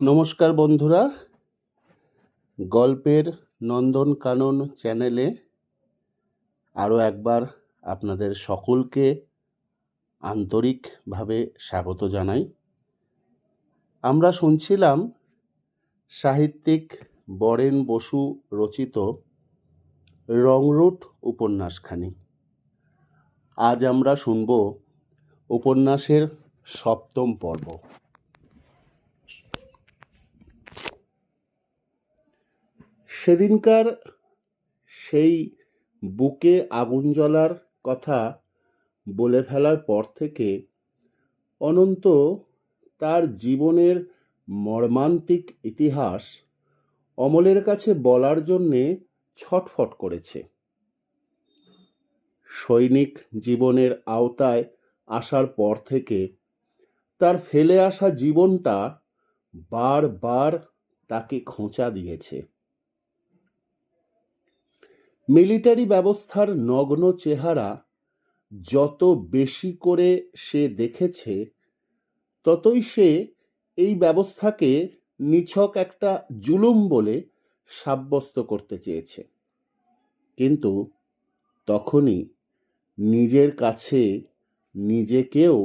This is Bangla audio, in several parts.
নমস্কার বন্ধুরা, গল্পের নন্দনকানন চ্যানেলে আরও একবার আপনাদের সকলকে আন্তরিকভাবে স্বাগত জানাই। আমরা শুনছিলাম সাহিত্যিক বরেন বসু রচিত রংরুট উপন্যাসখানি। আজ আমরা শুনব উপন্যাসের 7ম পর্ব। সেদিনকার সেই বুকে আগুন জ্বলার কথা বলে ফেলার পর থেকে অনন্ত তার জীবনের মর্মান্তিক ইতিহাস অমলের কাছে বলার জন্যে ছটফট করেছে। সৈনিক জীবনের আওতায় আসার পর থেকে তার ফেলে আসা জীবনটা বারবার তাকে খোঁচা দিয়েছে। মিলিটারি ব্যবস্থার নগ্ন চেহারা যত বেশি করে সে দেখেছে, ততই সে এই ব্যবস্থাকে নিছক একটা জুলুম বলে সাব্যস্ত করতে চেয়েছে। কিন্তু তখনই নিজের কাছে নিজেকেও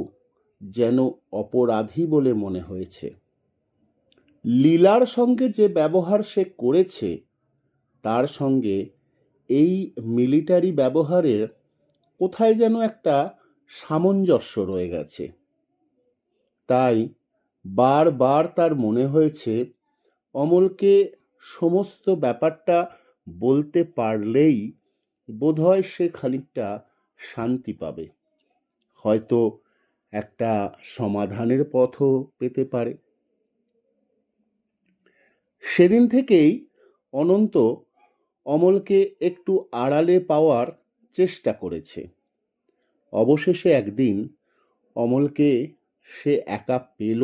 যেন অপরাধী বলে মনে হয়েছে। লীলার সঙ্গে যে ব্যবহার সে করেছে, তার সঙ্গে এই মিলিটারি ব্যবহারের কোথায় যেন একটা সামঞ্জস্য রয়ে গেছে। তাই বারবার তার মনে হয়েছে অমলকে সমস্ত ব্যাপারটা বলতে পারলেই বোধহয় সে খানিকটা শান্তি পাবে, হয়তো একটা সমাধানের পথও পেতে পারে। সেদিন থেকেই অনন্ত অমলকে একটু আড়ালে পাওয়ার চেষ্টা করেছে। অবশেষে একদিন অমলকে সে একা পেল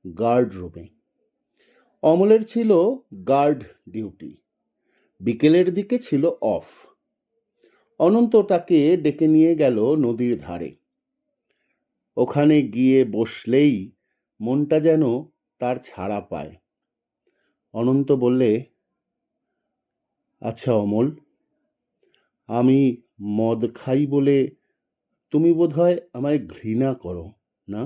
গার্ড রুমে। অমলের ছিল গার্ড ডিউটি, বিকেলের দিকে ছিল অফ। অনন্ত তাকে ডেকে নিয়ে গেল নদীর ধারে। ওখানে গিয়ে বসলেই মনটা যেন তার ছাড়া পায়। অনন্ত বললে, আচ্ছা অমল, আমি মদ খাই বলে তুমি বোধহয় আমায় ঘৃণা করো না?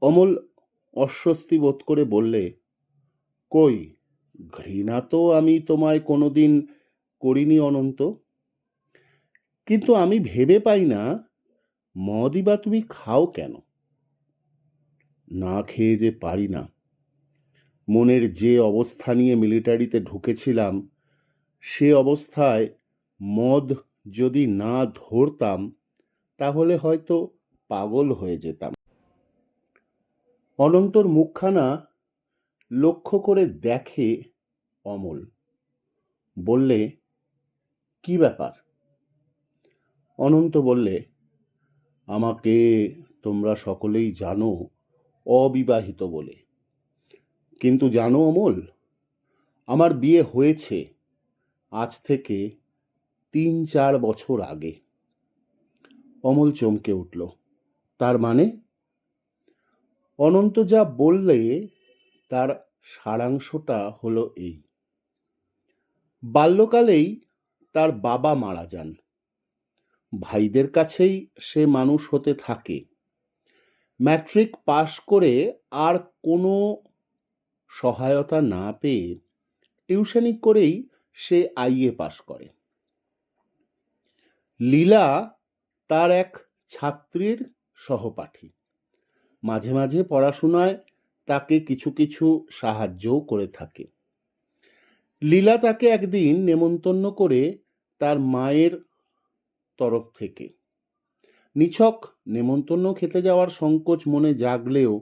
অমল অস্বস্তি বোধ করে বললে, কই, ঘৃণা তো আমি তোমায় কোনোদিন করিনি অনন্ত, কিন্তু আমি ভেবে পাই না মদই বা তুমি খাও কেন? না খেয়ে যে পারি না। মনের যে অবস্থা নিয়ে মিলিটারিতে ঢুকেছিলাম, সে অবস্থায় মদ যদি না ধরতাম তাহলে হয়তো পাগল হয়ে যেতাম। অনন্তর মুখখানা লক্ষ্য করে দেখে অমল, বললে, কি ব্যাপার? অনন্ত বললে, আমাকে তোমরা সকলেই জানো অবিবাহিত বলে, কিন্তু জানো অমল, আমার বিয়ে হয়েছে আজ থেকে 3-4 বছর আগে। অমল চমকে উঠল। তার মানে? অনন্ত যা বললে তার সারাংশটা হলো এই। বাল্যকালেই তার বাবা মারা যান। ভাইদের কাছেই সে মানুষ হতে থাকে। ম্যাট্রিক পাশ করে আর কোনো সহায়তা না পেয়ে টিউশনি করেই সে আইএ পাশ করে। লীলা তার এক ছাত্রীর সহপাঠী। মাঝে মাঝে পড়াশোনায় তাকে কিছু কিছু সাহায্যও করে থাকে। লীলা তাকে একদিন নেমন্তন্ন করে তার মায়ের তরফ থেকে। নিছক নেমন্তন্ন খেতে যাওয়ার সংকোচ মনে জাগলেও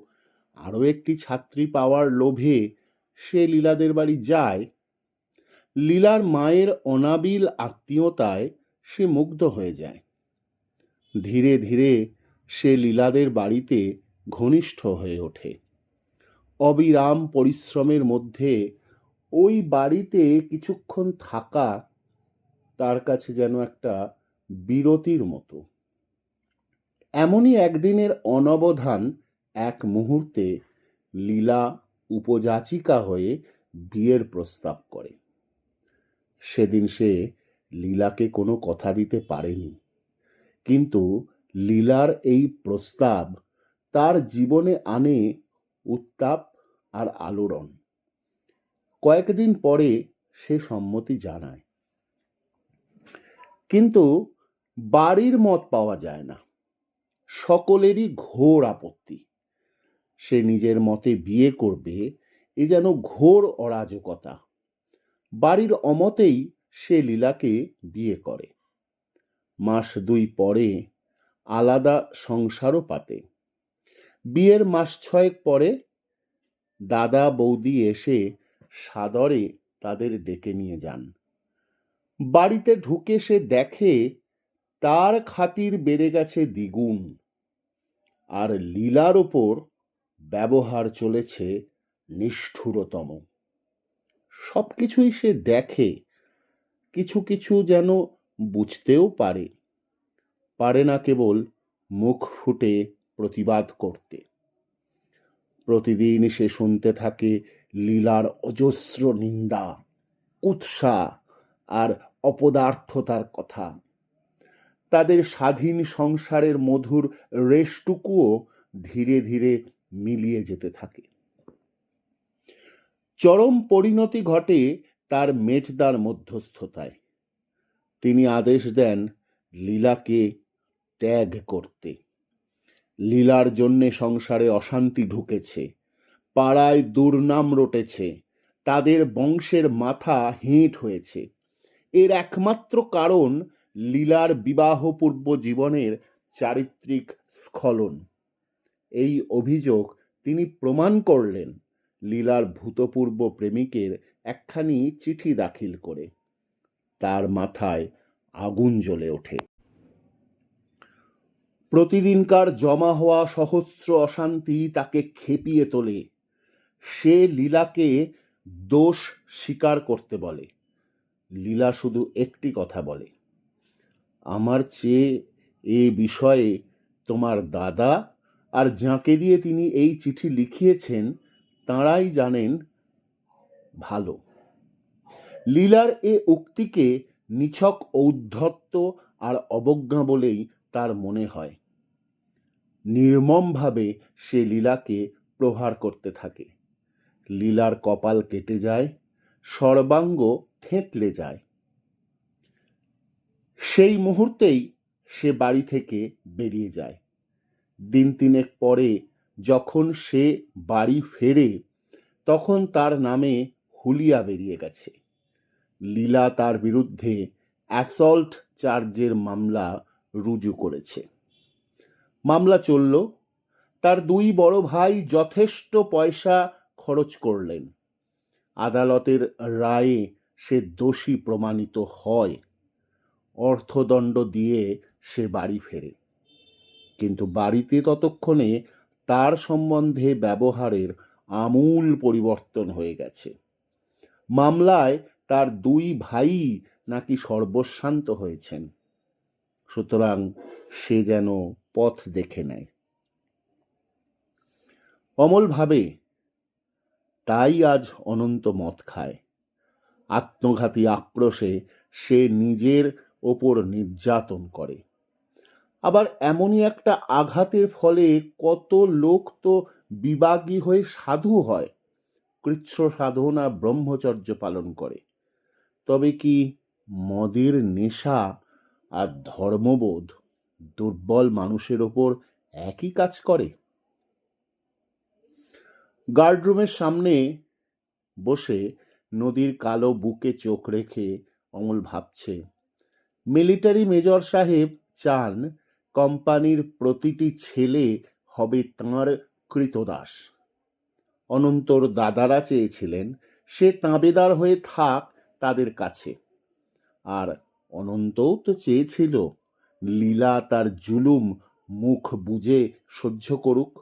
আরও একটি ছাত্রী পাওয়ার লোভে সে লীলাদের বাড়ি যায়। লীলার মায়ের অনাবিল আত্মীয়তায় সে মুগ্ধ হয়ে যায়। ধীরে ধীরে সে লীলাদের বাড়িতে ঘনিষ্ঠ হয়ে ওঠে। অবিরাম পরিশ্রমের মধ্যে ওই বাড়িতে কিছুক্ষণ থাকা তার কাছে যেন একটা বিরতির মতো। এমনই একদিনের অনবধান এক মুহূর্তে লীলা উপযাচিকা হয়ে বিয়ের প্রস্তাব করে। সেদিন সে লীলাকে কোনো কথা দিতে পারেনি, কিন্তু লীলার এই প্রস্তাব তার জীবনে আনে উত্তাপ আর আলোড়ন। কয়েকদিন পরে সে সম্মতি জানায়, কিন্তু বাড়ির মত পাওয়া যায় না। সকলেরই ঘোর আপত্তি। সে নিজের মতে বিয়ে করবে, এ যেন ঘোর অরাজকতা। বাড়ির অমতেই সে লীলাকে বিয়ে করে। মাস 2 পরে আলাদা সংসারও পাতে। বিয়ের মাস 6 পরে দাদা বৌদি এসে সাদরে তাদের ডেকে নিয়ে যান। বাড়িতে ঢুকে সে দেখে তার খাতির বেড়ে গেছে দ্বিগুণ, আর লীলার ওপর ব্যবহার চলেছে নিষ্ঠুরতম। সবকিছুই সে দেখে, কিছু কিছু যেন বুঝতেও পারে না কেবল মুখ ফুটে প্রতিবাদ করতে। প্রতিদিন সে শুনতে থাকে লীলার অজস্র নিন্দা, কুৎসা আর অপদার্থতার কথা। তাদের স্বাধীন সংসারের মধুর রেশটুকুও ধীরে ধীরে মিলিয়ে যেতে থাকে। চরম পরিণতি ঘটে তার মেজদার মধ্যস্থতায়। তিনি আদেশ দেন লীলাকে ত্যাগ করতে। লীলার জন্যে সংসারে অশান্তি ঢুকেছে, পাড়ায় দুর্নাম রটেছে, তাদের বংশের মাথা হেঁট হয়েছে। এর একমাত্র কারণ লীলার বিবাহপূর্ব জীবনের চারিত্রিক স্খলন। এই অভিযোগ তিনি প্রমাণ করলেন লীলার ভূতপূর্ব প্রেমিকের একখানি চিঠি দাখিল করে। তার মাথায় আগুন জ্বলে ওঠে। প্রতিদিনকার জমা হওয়া সহস্র অশান্তি তাকে খেপিয়ে তোলে। সে লীলাকে দোষ স্বীকার করতে বলে। লীলা শুধু একটি কথা বলে, আমার চেয়ে এ বিষয়ে তোমার দাদা আর যাকে দিয়ে তিনি এই চিঠি লিখিয়েছেন তাঁরাই জানেন ভালো। লীলার এ উক্তিকে নিছক ঔদ্ধত্য আর অবজ্ঞা বলেই তার মনে হয়। নির্মমভাবে সে লীলাকে প্রহার করতে থাকে। লীলার কপাল কেটে যায়, সর্বাঙ্গ থেঁতলে যায়। সেই মুহূর্তেই সে বাড়ি থেকে বেরিয়ে যায়। দিন 3 পরে যখন সে বাড়ি ফেরে, তখন তার নামে হুলিয়া বেরিয়ে গেছে। লীলা তার বিরুদ্ধে অ্যাসল্ট চার্জের মামলা রুজু করেছে। মামলা চলল। তার 2 বড় ভাই যথেষ্ট পয়সা খরচ করলেন। আদালতের রায়ে সে দোষী প্রমাণিত হয়। অর্থদণ্ড দিয়ে সে বাড়ি ফেরে। কিন্তু বাড়িতে ততক্ষণে তার সম্বন্ধে ব্যবহারের আমূল পরিবর্তন হয়ে গেছে। মামলায় তার 2 ভাই নাকি সর্বস্বান্ত হয়েছেন। সুতরাং সে যেন পথ দেখে নেয়। অমল ভাবে, তাই আজ অনন্ত মদ খায়। আত্মঘাতী আক্রোশে সে নিজের ওপর নির্যাতন করে। আবার এমনই একটা আঘাতের ফলে কত লোক তো বিবাগী হয়ে সাধু হয়, কৃচ্ছ সাধনা ব্রহ্মচর্য পালন করে। তবে কি মদের নেশা আর ধর্মবোধ দুর্বল মানুষের ওপর একই কাজ করে? গার্ডরুমের সামনে বসে নদীর কালো বুকে চোখ রেখে অমল ভাবছে, মিলিটারি মেজর সাহেব চান কোম্পানির প্রতিটি ছেলে হবে তাঁর কৃতদাস। অনন্তর দাদারা চেয়েছিলেন সে তাঁবেদার হয়ে থাক তাদের কাছে। আর অনন্তও তো চেয়েছিল লীলা তার জুলুম মুখ বুজে সহ্য করুক।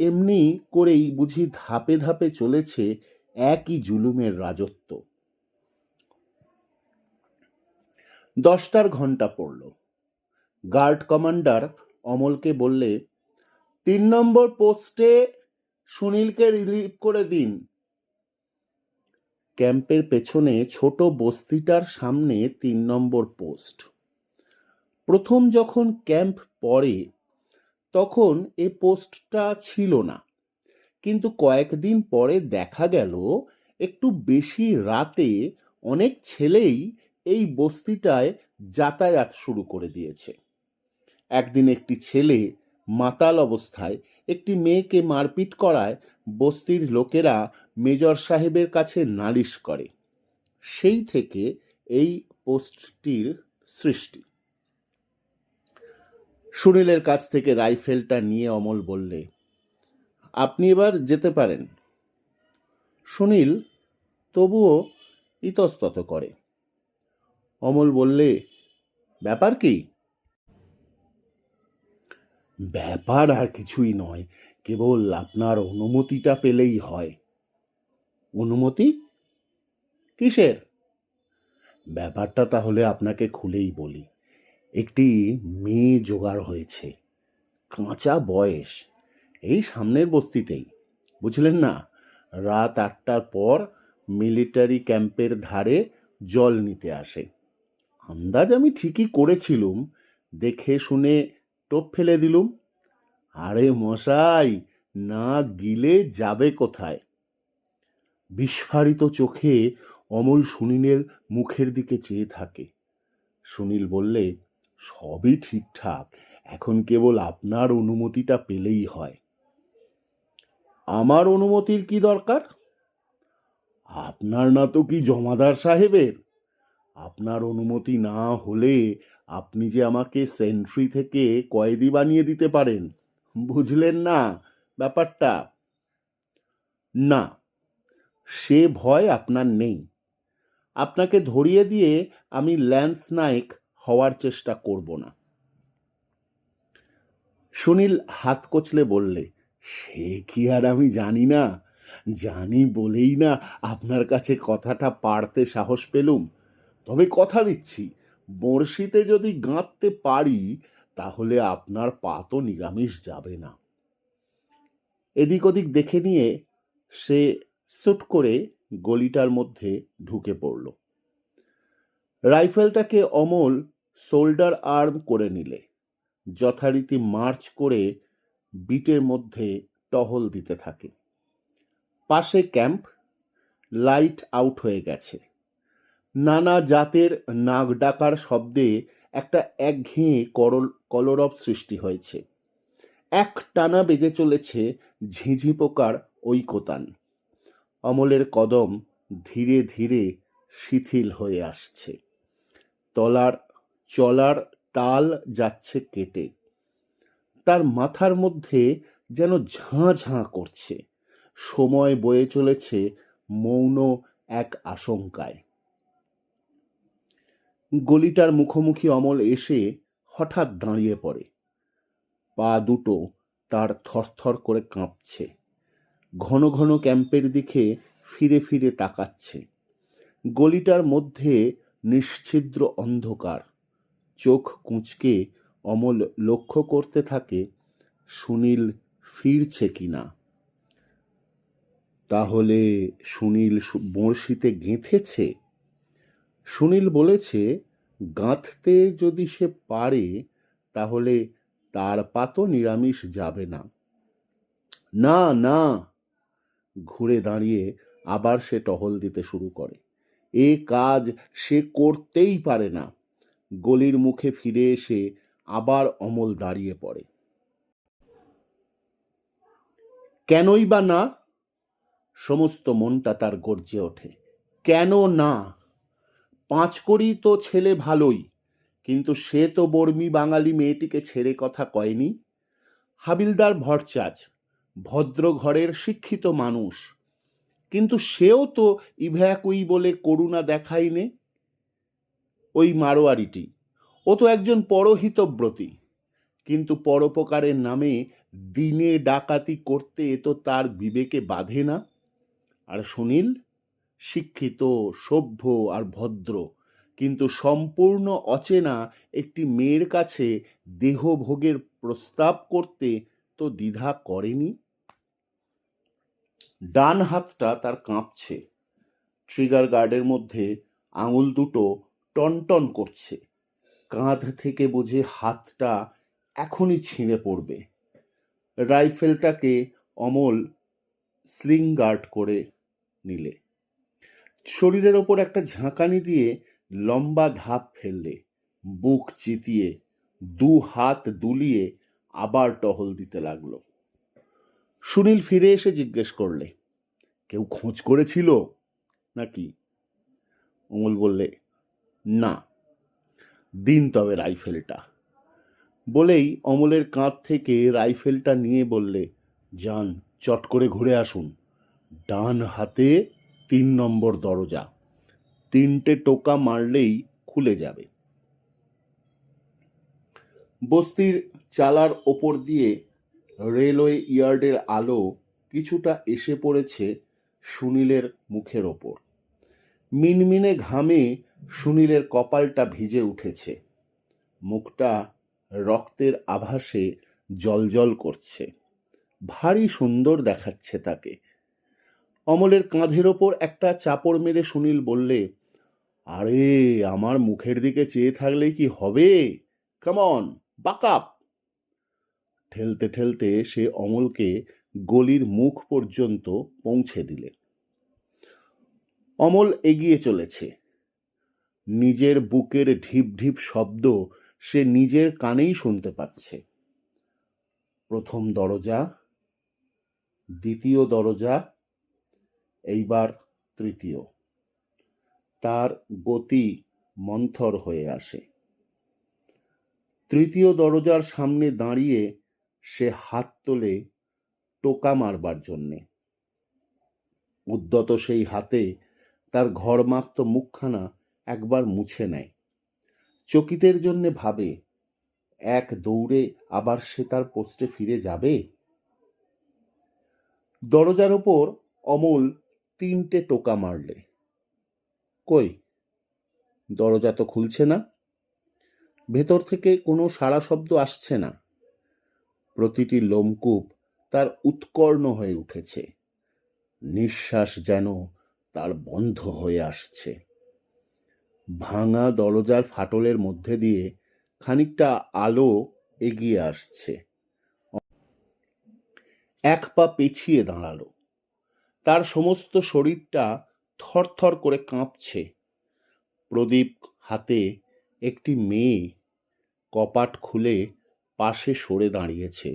এমনি করেই বুঝি ধাপে ধাপে চলেছে একই জুলুমের রাজত্ব। 10টার ঘন্টা পড়ল। গার্ড কমান্ডার অমলকে বললে, 3 নম্বর পোস্টে সুনীলকে রিলিভ করে দিন। ক্যাম্পের পেছনে ছোট বস্তিটার সামনে 3 নম্বর পোস্ট। প্রথম যখন ক্যাম্প পড়ে তখন এ পোস্টটা ছিল না, কিন্তু কয়েকদিন পরে দেখা গেল একটু বেশি রাতে অনেক ছেলেই এই বস্তিটায় যাতায়াত শুরু করে দিয়েছে। একদিন একটি ছেলে মাতাল অবস্থায় একটি মেয়েকে মারপিট করায় বস্তির লোকেরা মেজর সাহেবের কাছে নালিশ করে। সেই থেকে এই পোস্টটির সৃষ্টি। সুনীলের কাছ থেকে রাইফেলটা নিয়ে অমল বললে, আপনি এবার যেতে পারেন। সুনীল তবুও ইতস্তত করে। অমল বললে, ব্যাপার কি? ব্যাপার আর কিছুই নয়, কেবল আপনার অনুমতিটা পেলেই হয়। অনুমতি? কিসের? ব্যাপারটা তাহলে আপনাকে খুলেই বলি। একটি মেয়ে জোগাড় হয়েছে, কাঁচা বয়স, এই সামনের বস্তিতেই, বুঝলেন না? রাত 8টার পর মিলিটারি ক্যাম্পের ধারে জল নিতে আসে। আন্দাজ আমি ঠিকই করেছিলুম, দেখে শুনে টোপ ফেলে দিলুম। আরে মশাই, না গিলে যাবে কোথায়? বিস্ফারিত চোখে অমল সুনীলের মুখের দিকে চেয়ে থাকে। সুনীল বললে, সবই ঠিকঠাক, এখন কেবল আপনার অনুমতিটা পেলেই হয়। আমার অনুমতির কি দরকার? আপনার না তো কি জমাদার সাহেবের? আপনার অনুমতি না হলে আপনি যে আমাকে সেন্ট্রি থেকে কয়েদি বানিয়ে দিতে পারেন, বুঝলেন না ব্যাপারটা? না, সে ভয় আপনার নেই। আপনাকে ধরিয়ে দিয়ে আমি ল্যান্স নায়েক হওয়ার চেষ্টা করব না। সুনীল হাত কচলে বললে, সে কি আর আমি জানি না? জানি বলেই না আপনার কাছে কথাটা পাড়তে সাহস পেলুম। তবে কথা দিচ্ছি, বড়শিতে যদি গাঁথতে পারি তাহলে আপনার পা তো নিরামিষ যাবে না। এদিক ওদিক দেখে নিয়ে সে সুট করে গলিটার মধ্যে ঢুকে পড়ল। রাইফেলটাকে অমল শোল্ডার আর্ম করে নিলে যথারীতি মার্চ করে বিটের মধ্যে টহল দিতে থাকে। পাশে ক্যাম্প, লাইট আউট হয়ে গেছে। নানা জাতের নাক ডাকার শব্দে একটা একঘেয়ে কলরব সৃষ্টি হয়েছে। এক টানা বেজে চলেছে ঝিঁঝি পোকার ঐকতান। অমলের কদম ধীরে ধীরে শিথিল হয়ে আসছে। চলার তাল যাচ্ছে কেটে। তার মাথার মধ্যে যেন ঝাঁ ঝাঁ করছে। সময় বয়ে চলেছে মৌন এক আশঙ্কায়। গলিটার মুখোমুখি অমল এসে হঠাৎ দাঁড়িয়ে পড়ে। পা দুটো তার থরথর করে কাঁপছে। ঘন ঘন ক্যাম্পের দিকে ফিরে ফিরে তাকাচ্ছে। গলিটার মধ্যে নিশ্ছিদ্র অন্ধকার। চোখ কুঁচকে অমল লক্ষ্য করতে থাকে সুনীল ফিরছে কিনা। তাহলে সুনীল বড়শিতে গেঁথেছে? সুনীল বলেছে, গাঁথতে যদি সে পারে তাহলে তার পা তো নিরামিষ যাবে না। না না, ঘুরে দাঁড়িয়ে আবার সে টহল দিতে শুরু করে। এ কাজ সে করতেই পারে না। গলির মুখে ফিরে এসে আবার অমল দাঁড়িয়ে পড়ে। কেনই বা না? সমস্ত মনটা তার গর্জে ওঠে। কেন না? 5 কড়ি তো ছেলে ভালোই, কিন্তু সে তো বর্মী বাঙালি মেয়েটিকে ছেড়ে কথা কয়নি। হাবিলদার ভট্টাচ ভদ্র ঘরের শিক্ষিত মানুষ, কিন্তু সেও তো ইভ্যাকুই বলে করুণা দেখায়নি। ওই মারোয়ারিটি, ও তো একজন পরহিতব্রতী, কিন্তু পরোপকারের নামে দিনে ডাকাতি করতে এ তো তার বিবেকে বাধে না। আর সুনীল শিক্ষিত, সভ্য আর ভদ্র, কিন্তু সম্পূর্ণ অচেনা একটি মেয়ের কাছে দেহভোগের প্রস্তাব করতে তো দ্বিধা করেনি। ডান হাতটা তার কাঁপছে, ট্রিগার গার্ডের মধ্যে আঙুল দুটো টনটন করছে। কাঁধ থেকে বুঝে হাতটা এখনই ছিঁড়ে পড়বে। রাইফেলটাকে অমল স্লিং গার্ড করে নিলে, শরীরের ওপর একটা ঝাঁকানি দিয়ে লম্বা ধাপ ফেললে, বুক চিতিয়ে দু হাত দুলিয়ে আবার টহল দিতে লাগলো। সুনীল ফিরে এসে জিজ্ঞেস করলে, কেউ খোঁজ করেছিল নাকি? অমল বললে, না। দিন তবে রাইফেলটা। বলেই অমলের কাঁধ থেকে রাইফেলটা নিয়ে বললে, যান, চট করে ঘুরে আসুন। ডান হাতে 3 নম্বর দরজা, 3টে টোকা মারলেই খুলে যাবে। বস্তির চালার ওপর দিয়ে রেলওয়ে ইয়ার্ডের আলো কিছুটা এসে পড়েছে সুনীলের মুখের ওপর। মিনমিনে ঘামে সুনীলের কপালটা ভিজে উঠেছে, মুখটা রক্তের আভাসে জ্বলজ্বল করছে। ভারী সুন্দর দেখাচ্ছে তাকে। অমলের কাঁধের ওপর একটা চাপড় মেরে সুনীল বললে, আরে আমার মুখের দিকে চেয়ে থাকলে কি হবে? কাম অন, বাক আপ। ঠেলতে ঠেলতে সে অমলকে গলির মুখ পর্যন্ত পৌঁছে দিলে। অমল এগিয়ে চলেছে। নিজের বুকের ঢিপ ঢিপ শব্দ সে নিজের কানেই শুনতে পাচ্ছে। প্রথম দরজা, দ্বিতীয় দরজা, এইবার তৃতীয়। তার গতি মন্থর হয়ে আসে। তৃতীয় দরজার সামনে দাঁড়িয়ে সে হাত তোলে টোকা মারবার জন্যে। উদ্যত সেই হাতে তার ঘরমাক্ত মুখখানা একবার মুছে নেয়। চকিতের জন্যে ভাবে, এক দৌড়ে আবার সে তার পোস্টে ফিরে যাবে। দরজার ওপর অমল 3টে টোকা মারলে, কই, দরজা তো খুলছে না। ভেতর থেকে কোনো সাড়া শব্দ আসছে না। প্রতিটি লোমকূপ তার উৎকর্ণ হয়ে উঠেছে, নিঃশ্বাস যেন তার বন্ধ হয়ে আসছে। ভাঙা দরজার ফাটলের মধ্যে দিয়ে খানিকটা আলো এগিয়ে আসছে। এক পা পিছিয়ে দাঁড়ালো। তার সমস্ত শরীরটা থরথর করে কাঁপছে। প্রদীপ হাতে একটি মেয়ে কপাট খুলে পাশে সরে দাঁড়িয়েছে,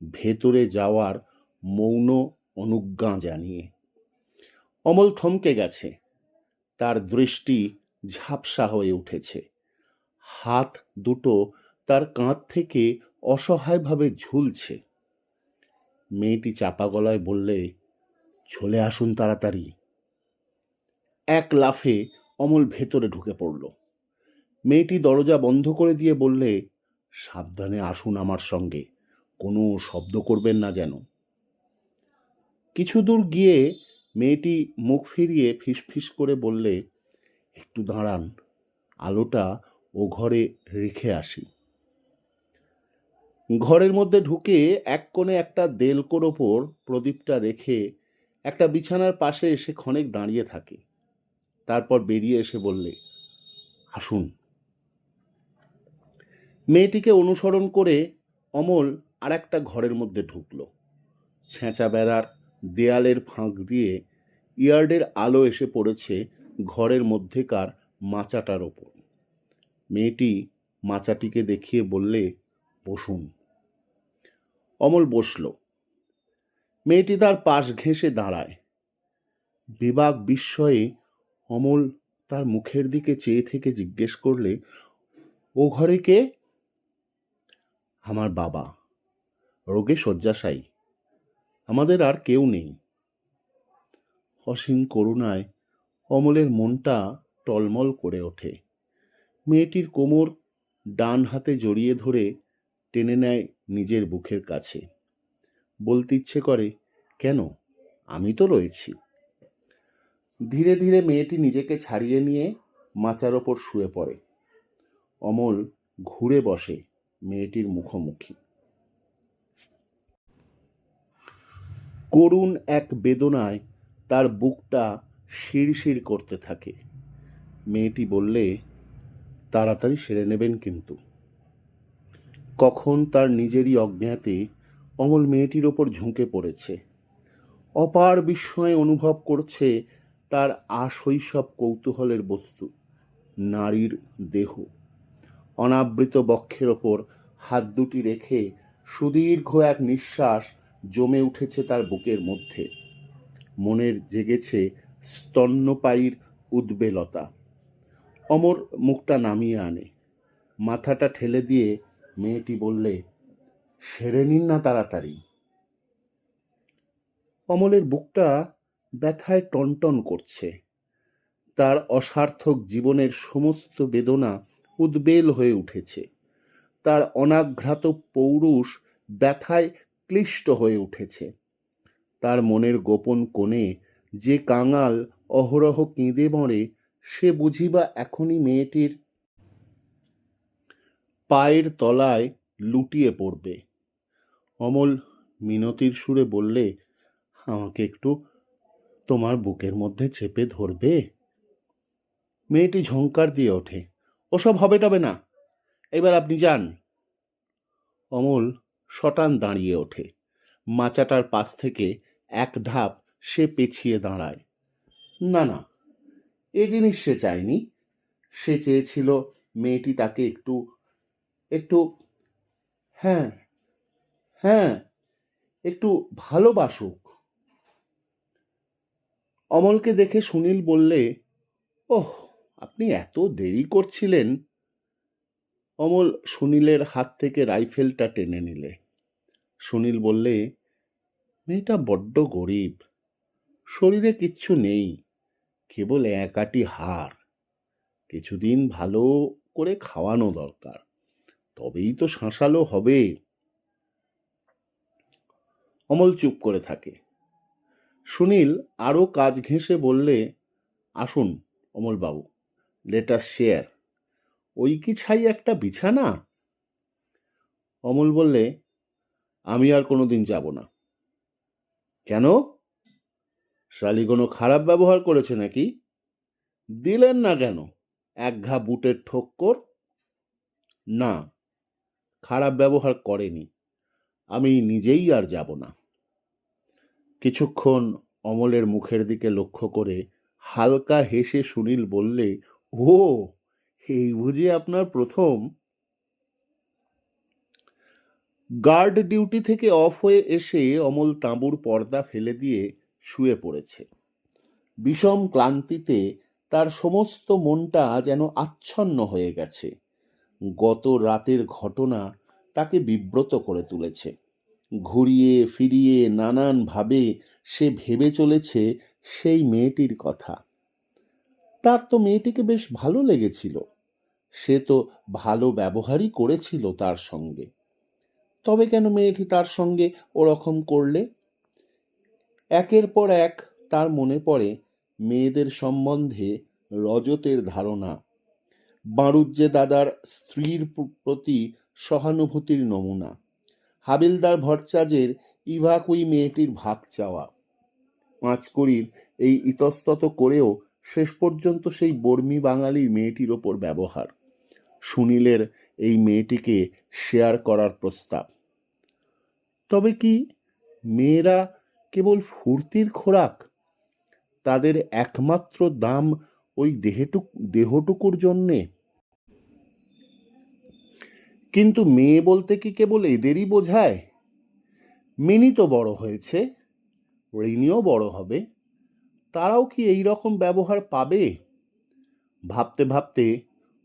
ভেতরে যাওয়ার মৌন অনুজ্ঞা জানিয়ে। অমল থমকে গেছে। তার দৃষ্টি ঝাপসা হয়ে উঠেছে। হাত দুটো তার কাঁধ থেকে অসহায়ভাবে ঝুলছে। মেয়েটি চাপা গলায় বললে, চলে আসুন তাড়াতাড়ি। এক লাফে অমল ভেতরে ঢুকে পড়ল। মেয়েটি দরজা বন্ধ করে দিয়ে বললে, সাবধানে আসুন আমার সঙ্গে, কোনো শব্দ করবেন না যেন। কিছু দূর গিয়ে মেয়েটি মুখ ফিরিয়ে ফিসফিস করে বললে, একটু দাঁড়ান, আলোটা ও ঘরে রেখে আসি। ঘরের মধ্যে ঢুকে এক কোণে একটা দেলকোর ওপর প্রদীপটা রেখে একটা বিছানার পাশে এসে ক্ষণেক দাঁড়িয়ে থাকে। তারপর বেরিয়ে এসে বললে, আসুন। মেয়েটিকে অনুসরণ করে অমল আর একটা ঘরের মধ্যে ঢুকল। ছেঁচা বেড়ার দেয়ালের ফাঁক দিয়ে ইয়ার্ডের আলো এসে পড়েছে ঘরের মধ্যেকার মাচাটার ওপর। মেয়েটি মাচাটিকে দেখিয়ে বললে, বসুন। অমল বসল। মেয়েটি তার পাশ ঘেঁষে দাঁড়ায়। বিবাক বিস্ময়ে অমল তার মুখের দিকে চেয়ে থেকে জিজ্ঞেস করলে, ও ঘরে কে? আমার বাবা, রোগে শয্যাশায়ী, আমাদের আর কেউ নেই। অসীম করুণায় অমলের মনটা টলমল করে ওঠে। মেয়েটির কোমর ডান হাতে জড়িয়ে ধরে টেনে নেয় নিজের বুকের কাছে। বলতে ইচ্ছে করে, কেন, আমি তো রয়েছি। ধীরে ধীরে মেয়েটি নিজেকে ছাড়িয়ে নিয়ে মাচার ওপর শুয়ে পড়ে। অমল ঘুরে বসে মেয়েটির মুখোমুখি। করুণ এক বেদনায় তার বুকটা শিরশির করতে থাকে। মেয়েটি বললে, তাড়াতাড়ি সেরে নেবেন কিন্তু। কখন তার নিজেরই অজ্ঞাতে অমল মেয়েটির ওপর ঝুঁকে পড়েছে। অপার বিস্ময় অনুভব করছে তার আশৈশব কৌতূহলের বস্তু, নারীর দেহ। অনাবৃত বক্ষের ওপর হাত দুটি রেখে সুদীর্ঘ এক নিঃশ্বাস জমে উঠেছে তার বুকের মধ্যে। মনের জেগেছে স্তন্যপায়ীর উদ্বেলতা। অমর মুখটা নামিয়ে আনে, মাথাটা ঠেলে দিয়ে মেয়েটি বললে, সেরে নিন না তাড়াতাড়ি। অমলের বুকটা ব্যথায় টনটন করছে। তার অসার্থক জীবনের সমস্ত বেদনা উদ্বেল হয়ে উঠেছে। তার অনাঘ্রাত পৌরুষ ব্যথায় ক্লিষ্ট হয়ে উঠেছে। তার মনের গোপন কোণে যে কাঙাল অহরহ কেঁদে মরে, সে বুঝিবা এখনই মেয়েটির পায়ের তলায় লুটিয়ে পড়বে। অমল মিনতির সুরে বললে, আমাকে একটু তোমার বুকের মধ্যে চেপে ধরবে? মেয়েটি ঝংকার দিয়ে ওঠে, ওসব হবে টবে না, এবার আপনি যান। অমল শটান দাঁড়িয়ে ওঠে। মাচাটার পাশ থেকে এক ধাপ সে পেছিয়ে দাঁড়ায়। না না, এ জিনিস সে চায়নি। সে চেয়েছিল মেয়েটি তাকে একটু একটু হ্যাঁ হ্যাঁ একটু ভালোবাসুক। অমলকে দেখে সুনীল বললে, ওহ, আপনি এত দেরি করছিলেন। অমল সুনীলের হাত থেকে রাইফেলটা টেনে নিলে। সুনীল বললে, মেয়েটা বড্ড গরিব, শরীরে কিচ্ছু নেই, কেবল একাটি হাড়। কিছুদিন ভালো করে খাওয়ানো দরকার, তবেই তো শাঁসালো হবে। অমল চুপ করে থাকে। সুনীল আরো কাজ ঘেঁষে বললে, আসুন অমলবাবু, লেট আস শেয়ার। ওই কি ছাই একটা বিছানা? অমল বললে, আমি আর কোনোদিন যাব না। কেন? শালি কোনো খারাপ ব্যবহার করেছে নাকি? দিলেন না কেন এক ঘা বুটের ঠোক্কর? না, খারাপ ব্যবহার করেনি, আমি নিজেই আর যাব না। কিছুক্ষণ অমলের মুখের দিকে লক্ষ্য করে হালকা হেসে সুনীল বললে, ও, এই বুঝি আপনার প্রথম? গার্ড ডিউটি থেকে অফ হয়ে এসে অমল তাঁবুর পর্দা ফেলে দিয়ে শুয়ে পড়েছে। বিষম ক্লান্তিতে তার সমস্ত মনটা যেন আচ্ছন্ন হয়ে গেছে। গত রাতের ঘটনা তাকে বিব্রত করে তুলেছে। ঘুরিয়ে ফিরিয়ে নানানভাবে সে ভেবে চলেছে সেই মেয়েটির কথা। তার তো মেয়েটিকে বেশ ভালো লেগেছিল, সে তো ভালো ব্যবহারই করেছিল তার সঙ্গে। তবে কেন মেয়েটি তার সঙ্গে ওরকম করলে? একের পর এক তার মনে পড়ে মেয়েদের সম্বন্ধে রজতের ধারণা, বাঁড়ুজ্জে দাদার স্ত্রীর প্রতি সহানুভূতির নমুনা, হাবিলদার ভট্টাচার্যের ইভাকুই মেয়েটির ভাগ চাওয়া। পাঁচকড়ির এই ইতস্তত করেও শেষ পর্যন্ত সেই বর্মী বাঙালি মেয়েটির ওপর ব্যবহার, সুনীলের এই মেয়েটিকে শেয়ার করার প্রস্তাব। তবে কি মেয়েরা কেবল ফুর্তির খোরাক? তাদের একমাত্র দাম ওই দেহটুকুর জন্যে? কিন্তু মেয়ে বলতে কি কেবল এদেরই বোঝায়? মিনি তো বড় হয়েছে, রিনিও বড় হবে, তারাও কি এই রকম ব্যবহার পাবে? ভাবতে ভাবতে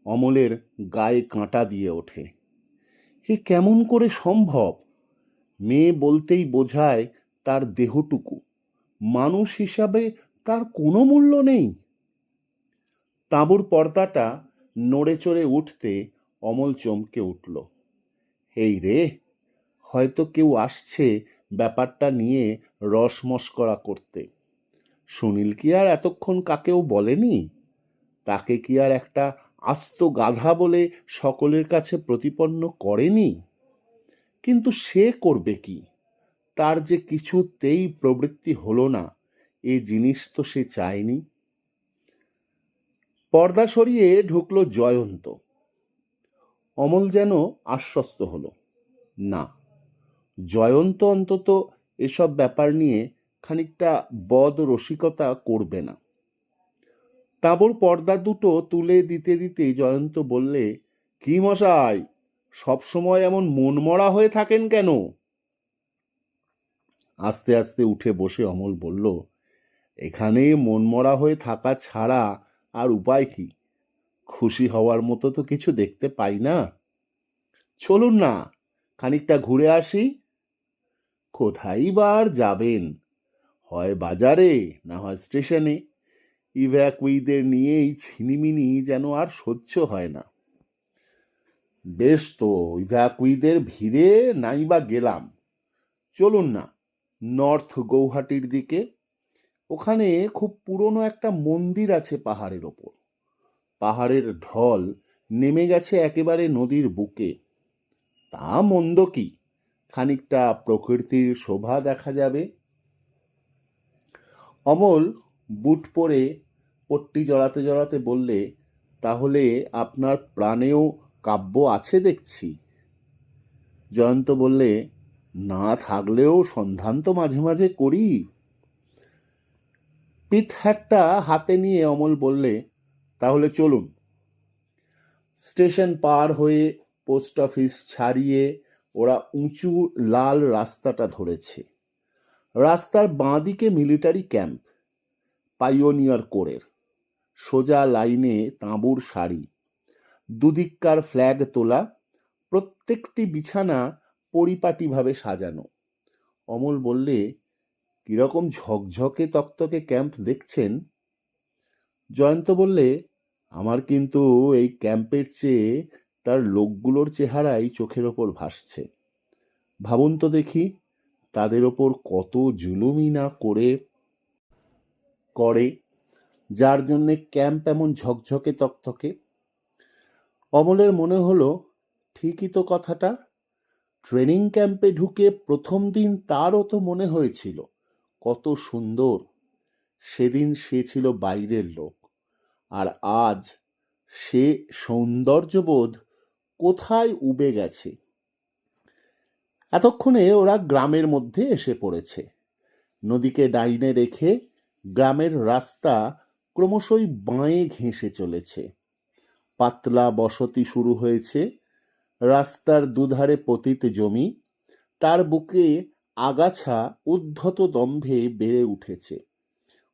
অমলের গায়ে কাঁটা দিয়ে ওঠে। এ কেমন করে সম্ভব? মেয়ে বলতেই বোঝায় তার দেহটুকু, মানুষ হিসাবে তার কোনো মূল্য নেই। তাঁবুর পর্দাটা নড়ে চড়ে উঠতে অমল চমকে উঠল। এই রে, হয়তো কেউ আসছে ব্যাপারটা নিয়ে রসমস্করা করতে। সুনীল কি আর এতক্ষণ কাকেও বলেনি? তাকে কি আর একটা আস্ত গাধা বলে সকলের কাছে প্রতিপন্ন করেনি? কিন্তু সে করবে কি? তার যে কিছুতেই প্রবৃত্তি হলো না, এ জিনিস তো সে চায়নি। পর্দা সরিয়ে ঢুকলো জয়ন্ত। অমল যেন আশ্বস্ত হলো। না, জয়ন্ত অন্তত এসব ব্যাপার নিয়ে খানিকটা বদ রসিকতা করবে না। তাঁবুর পর্দা দুটো তুলে দিতে দিতে জয়ন্ত বললে, কি মশাই, সবসময় এমন মনমরা হয়ে থাকেন কেন? আস্তে আস্তে উঠে বসে অমল বলল, এখানে মনমরা হয়ে থাকা ছাড়া আর উপায় কি? খুশি হওয়ার মতো তো কিছু দেখতে পাই না। চলুন না, খানিকটা ঘুরে আসি। কোথায় বা আর যাবেন? হয় বাজারে, না হয় স্টেশনে। ইভ্যাকুইদের নিয়ে এই ছিনিমিনি যেন আর সহ্য হয় না। বেশ তো, ইভ্যাকুইদের ভিড়ে নাই বা গেলাম। চলুন না নর্থ গৌহাটির দিকে। ওখানে খুব পুরনো একটা মন্দির আছে পাহাড়ের ওপর। পাহাড়ের ঢল নেমে গেছে একেবারে নদীর বুকে। তা মন্দ কি, খানিকটা প্রকৃতির শোভা দেখা যাবে। অমল বুট পরে পট্টি জড়াতে জড়াতে বললে, তাহলে আপনার প্রাণেও কাব্য আছে দেখছি। জয়ন্ত বললে, না থাকলেও সন্ধান তো মাঝে মাঝে করি। পিঠ হ্যাটটা হাতে নিয়ে অমল বললে, তাহলে চলুন। স্টেশন পার হয়ে পোস্ট অফিস ছাড়িয়ে ওরা উঁচু লাল রাস্তাটা ধরেছে। রাস্তার বাঁদিকে মিলিটারি ক্যাম্প, পাইওনিয়ার কোরের। সোজা লাইনে তাঁবুর সারি, দুদিককার ফ্ল্যাগ তোলা, প্রত্যেকটি বিছানা পরিপাটিভাবে সাজানো। অমল বললে, কিরকম ঝকঝকে তকতকে ক্যাম্প দেখছেন? জয়ন্ত বললে, আমার কিন্তু এই ক্যাম্পের চেয়ে তার লোকগুলোর চেহারাই চোখের ওপর ভাসছে। ভাবুন তো দেখি, তাদের ওপর কত জুলুমই না করে যার জন্যে ক্যাম্প এমন ঝকঝকে তকতকে। অমলের মনে হলো, ঠিকই তো কথাটা। ট্রেনিং ক্যাম্পে ঢুকে প্রথম দিন তারও তো মনে হয়েছিল কত সুন্দর। সেদিন সে ছিল বাইরের লোক, আর আজ সে সৌন্দর্যবোধ কোথায় উবে গেছে। এতক্ষণে ওরা গ্রামের মধ্যে এসে পড়েছে। নদীকে ডাইনে রেখে গ্রামের রাস্তা ক্রমশই বাঁয়ে ঘেঁষে চলেছে। পাতলা বসতি শুরু হয়েছে। রাস্তার দুধারে পতিত জমি, তার বুকে আগাছা উদ্ধত দম্ভে বেড়ে উঠেছে।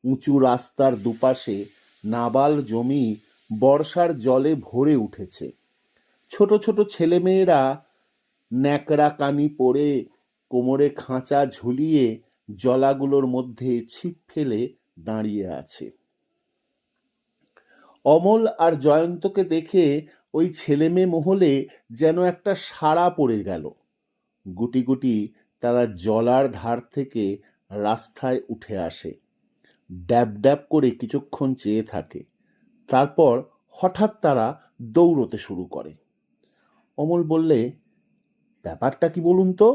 উঁচু রাস্তার দুপাশে নাবাল জমি বর্ষার জলে ভরে উঠেছে। ছোট ছোট ছেলেমেয়েরা ন্যাকড়া কানি পরে কোমরে খাঁচা ঝুলিয়ে জলাগুলোর মধ্যে ছিপ ফেলে দাঁড়িয়ে আছে। অমল আর জয়ন্তকে দেখে ওই ছেলেমেয়ে মহলে যেন একটা সাড়া পড়ে গেল। গুটি গুটি তারা জলার ধার থেকে রাস্তায় উঠে আসে। ড্যাব ড্যাব করে কিছুক্ষণ চেয়ে থাকে, তারপর হঠাৎ তারা দৌড়তে শুরু করে। অমল বললে, ব্যাপারটা কি বলুন তো,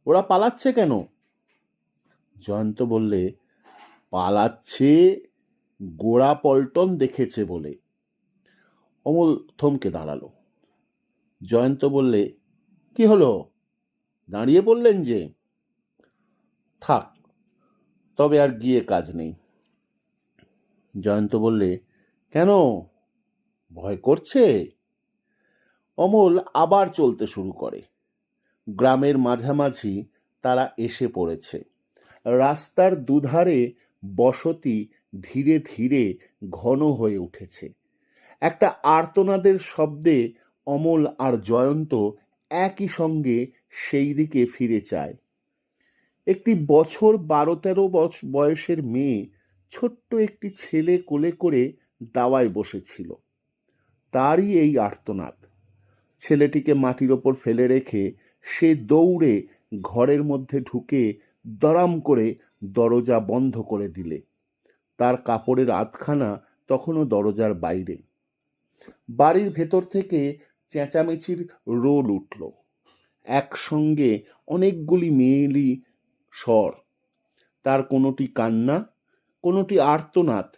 ওরা পালাচ্ছে কেন? জয়ন্ত বললে, পালাচ্ছে গোড়া পল্টন দেখেছে বলে। অমল থমকে দাঁড়ালো। জয়ন্ত বললে, কি হলো, দাঁড়িয়ে পড়লেন যে? থাক, তবে আর গিয়ে কাজ নেই। জয়ন্ত বললে, কেন, ভয় করছে? অমল আবার চলতে শুরু করে। গ্রামের মাঝামাঝি তারা এসে পড়েছে। রাস্তার দুধারে বসতি ধীরে ধীরে ঘন হয়ে উঠেছে। একটা আর্তনাদের শব্দে অমল আর জয়ন্ত একই সঙ্গে সেই দিকে ফিরে চায়। একটি বছর 12-13 বয়সের মেয়ে ছোট্ট একটি ছেলে কোলে করে দাওয়ায় বসেছিল। তারই এই আর্তনাদ। ছেলেটিকে মাটির ওপর ফেলে রেখে সে দৌড়ে ঘরের মধ্যে ঢুকে দড়াম করে দরজা বন্ধ করে দিলে। তার কাপড়ের আধখানা তখনও দরজার বাইরে। বাড়ির ভেতর থেকে চেঁচামেচির রোল উঠল। একসঙ্গে অনেকগুলি মেয়েলি স্বর, তার কোনোটি কান্না, কোনোটি আর্তনাদ,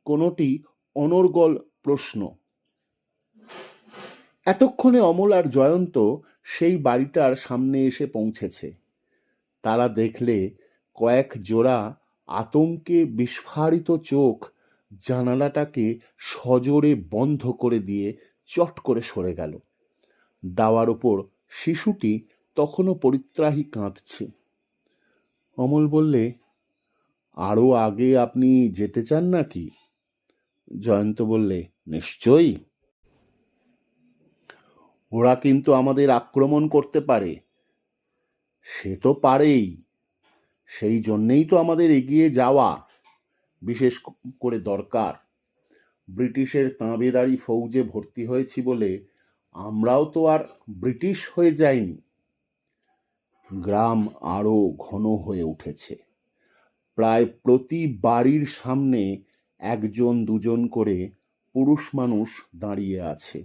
কোনোটি অনর্গল প্রশ্ন। এতক্ষণে অমল আর জয়ন্ত সেই বাড়িটার সামনে এসে পৌঁছেছে। তারা দেখলে কয়েক জোড়া আতঙ্কে বিস্ফারিত চোখ জানালাটাকে সজোরে বন্ধ করে দিয়ে চট করে সরে গেল। দাওয়ার ওপর শিশুটি তখনও পরিত্রাহী কাঁদছে। অমল বললে, আরো আগে আপনি যেতে চান নাকি? জয়ন্ত বললে, নিশ্চয়ই। ওরা কিন্তু আমাদের আক্রমণ করতে পারে। সে তো পারেই, সেই জন্যেই তো আমাদের এগিয়ে যাওয়া বিশেষ করে দরকার। ব্রিটিশের তাঁবেদারি ফৌজে ভর্তি হয়েছি বলে আমরাও তো আর ব্রিটিশ হয়ে যাইনি। গ্রাম আরো ঘন হয়ে উঠেছে। প্রায় প্রতি বাড়ির সামনে একজন দুজন করে পুরুষ মানুষ দাঁড়িয়ে আছে।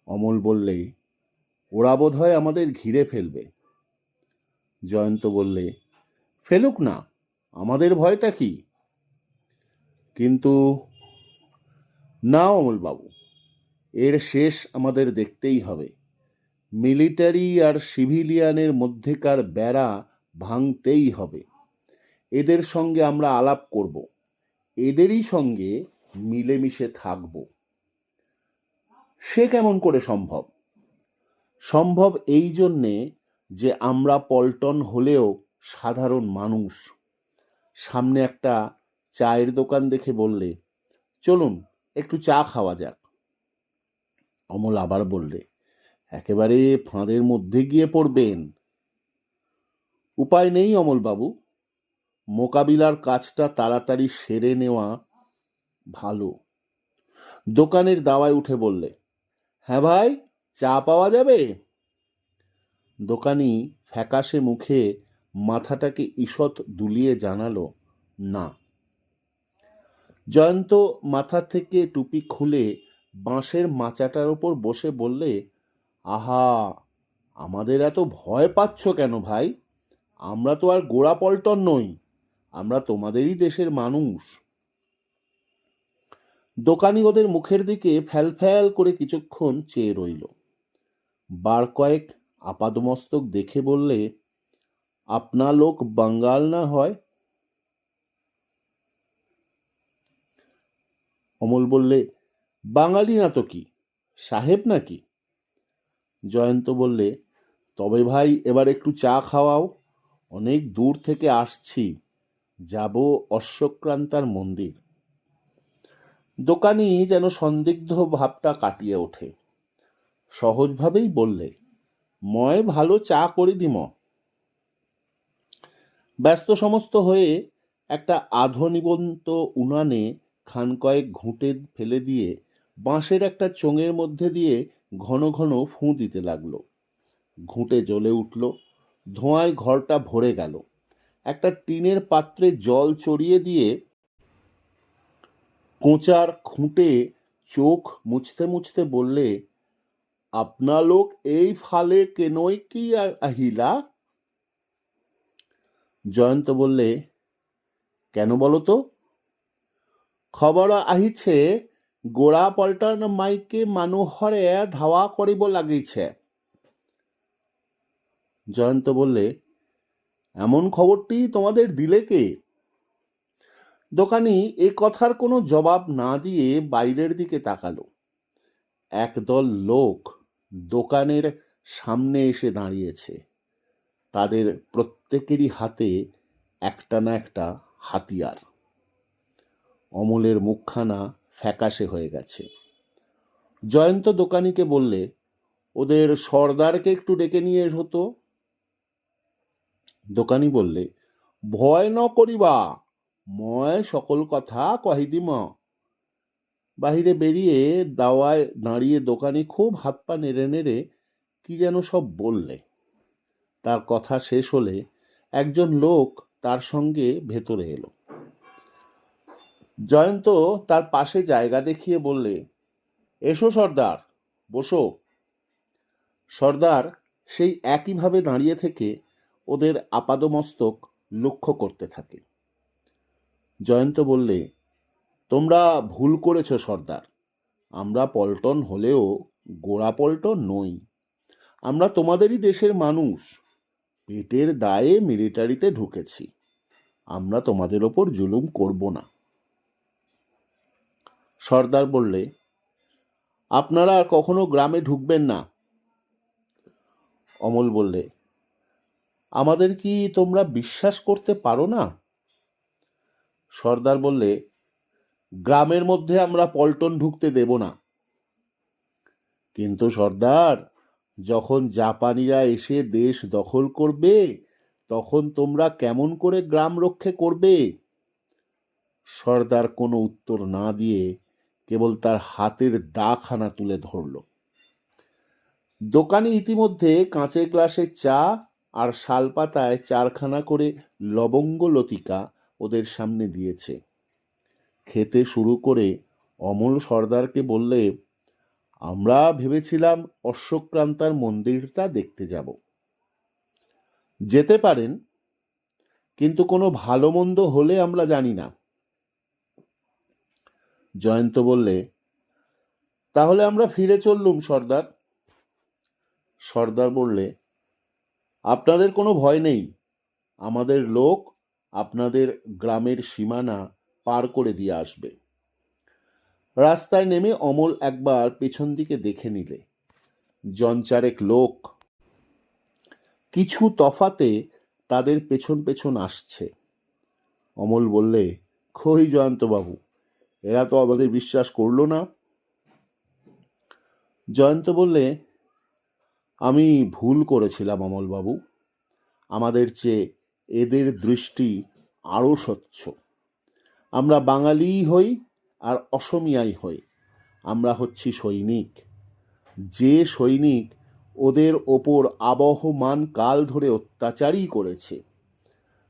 অমল বললে, ওরা বোধহয় আমাদের ঘিরে ফেলবে। জয়ন্ত বললে, ফেলুক না, আমাদের ভয়টা কি? কিন্তু না অমলবাবু, এর শেষ আমাদের দেখতেই হবে। মিলিটারি আর সিভিলিয়ানের মধ্যেকার বেড়া ভাঙতেই হবে। এদের সঙ্গে আমরা আলাপ করব, এদেরই সঙ্গে মিলেমিশে থাকব। সে কেমন করে সম্ভব? সম্ভব এই জন্যে যে আমরা পল্টন হলেও সাধারণ মানুষ। সামনে একটা চায়ের দোকান দেখে বললে, চলুন একটু চা খাওয়া যাক। অমল আবার বললে, একেবারে ফাঁদের মধ্যে গিয়ে পড়বেন। উপায় নেই অমলবাবু, মোকাবিলার কাজটা তাড়াতাড়ি সেরে নেওয়া ভালো। দোকানের দাওয়ায় উঠে বললে, হ্যাঁ ভাই, চা পাওয়া যাবে? দোকানি ফ্যাকাশে মুখে মাথাটাকে ঈষৎ দুলিয়ে জানালো, না। জয়ন্ত মাথা থেকে টুপি খুলে বাঁশের মাচাটার ওপর বসে বললে, আহা, আমাদের এত ভয় পাচ্ছ কেন ভাই? আমরা তো আর গোড়া পল্টন নই, আমরা তোমাদেরই দেশের মানুষ। দোকানি ওদের মুখের দিকে ফ্যাল ফ্যাল করে কিছুক্ষণ চেয়ে রইল। বার কয়েক আপাদমস্তক দেখে বললে, আপনা লোক বাঙ্গাল না হয়? অমল বললে, বাঙালি না তো কি, সাহেব নাকি? জয়ন্ত বললে, তবে ভাই এবার একটু চা খাওয়াও, অনেক দূর থেকে আসছি, যাব অশ্বক্রান্তার মন্দির। দোকানি যেন সন্দিগ্ধ ভাবটা কাটিয়ে ওঠে, সহজভাবেই বললে, ময় ভালো চা করে দিম। ব্যস্ত সমস্ত হয়ে একটা আধনিবন্ত উনানে খান কয়েক ঘুঁটে ফেলে দিয়ে বাঁশের একটা চোঙের মধ্যে দিয়ে ঘন ঘন ফুঁ দিতে লাগলো। ঘুঁটে জ্বলে উঠল, ধোঁয়ায় ঘরটা ভরে গেল। একটা টিনের পাত্রে জল চড়িয়ে দিয়ে কোঁচার খুঁটে চোখ মুছতে মুছতে বললে, আপনা লোক এই ফালে কেনই কি আহিলা? জয়ন্ত বললে, কেন বলো তো? খবর আহিছে গোড়া পল্টন মাইকে মানুহরে ধাওয়া করিব লাগিছে। জয়ন্ত বললে, এমন খবরটি তোমাদের দিলে কে? দোকানি এ কথার কোনো জবাব না দিয়ে বাইরের দিকে তাকালো। একদল লোক দোকানের সামনে এসে দাঁড়িয়েছে। তাদের প্রত্যেকেরই হাতে একটা না একটা হাতিয়ার। অমলের মুখখানা ফ্যাকাশে হয়ে গেছে। জয়ন্ত দোকানিকে বললে, ওদের সর্দারকে একটু ডেকে নিয়ে এসো তো। দোকানি বললে, ভয় ন করিবা, ময় সকল কথা কহি দিম। বাহিরে বেরিয়ে দাওয়ায় দাঁড়িয়ে দোকানি খুব হাত পা নেড়ে নেড়ে কি যেন সব বললে। তার কথা শেষ হলে একজন লোক তার সঙ্গে ভেতরে এলো। জয়ন্ত তার পাশে জায়গা দেখিয়ে বললে, এসো সর্দার, বসো। সর্দার সেই একইভাবে দাঁড়িয়ে থেকে ওদের আপাদমস্তক লক্ষ্য করতে থাকে। জয়ন্ত বললে, তোমরা ভুল করেছ সর্দার। আমরা পল্টন হলেও গোড়া পল্টন নই। আমরা তোমাদেরই দেশের মানুষ। পেটের দায়ে মিলিটারিতে ঢুকেছি। আমরা তোমাদের ওপর জুলুম করব না। সর্দার বললে, আপনারা আর কখনো গ্রামে ঢুকবেন না। অমল বললে, আমাদের কি তোমরা বিশ্বাস করতে পারো না? সর্দার বললে, গ্রামের মধ্যে আমরা পল্টন ঢুকতে দেব না। কিন্তু সর্দার, যখন জাপানিরা এসে দেশ দখল করবে, তখন তোমরা কেমন করে গ্রাম রক্ষে করবে? সর্দার কোনো উত্তর না দিয়ে কেবল তার হাতের দাখানা তুলে ধরল। দোকানি ইতিমধ্যে কাঁচের গ্লাসে চা আর শালপাতায় 4খানা করে লবঙ্গ লতিকা ওদের সামনে দিয়েছে। খেতে শুরু করে অমল সর্দারকে বললে, আমরা ভেবেছিলাম অশ্বক্রান্তার মন্দিরটা দেখতে যাব। যেতে পারেন, কিন্তু কোনো ভালো মন্দ হলে আমরা জানি না। জয়ন্ত বললে, তাহলে আমরা ফিরে চললুম সর্দার। সর্দার বললে, আপনাদের কোনো ভয় নেই। আমাদের লোক আপনাদের গ্রামের সীমানা পার করে দিয়ে আসবে। রাস্তায় নেমে অমল একবার পেছন দিকে দেখে নিলে। জনচারেক লোক কিছু তফাতে তাদের পেছন পেছন আসছে। অমল বললে, কই জয়ন্তবাবু, এরা তো আমাদের বিশ্বাস করলো না। জয়ন্ত বললে, আমি ভুল করেছিলাম অমলবাবু। আমাদের চেয়ে এদের দৃষ্টি আরও স্বচ্ছ। আমরা বাঙালিই হই আর অসমিয়াই হই। আমরা হচ্ছি সৈনিক। যে সৈনিক ওদের ওপর আবহমান কাল ধরে অত্যাচারই করেছে।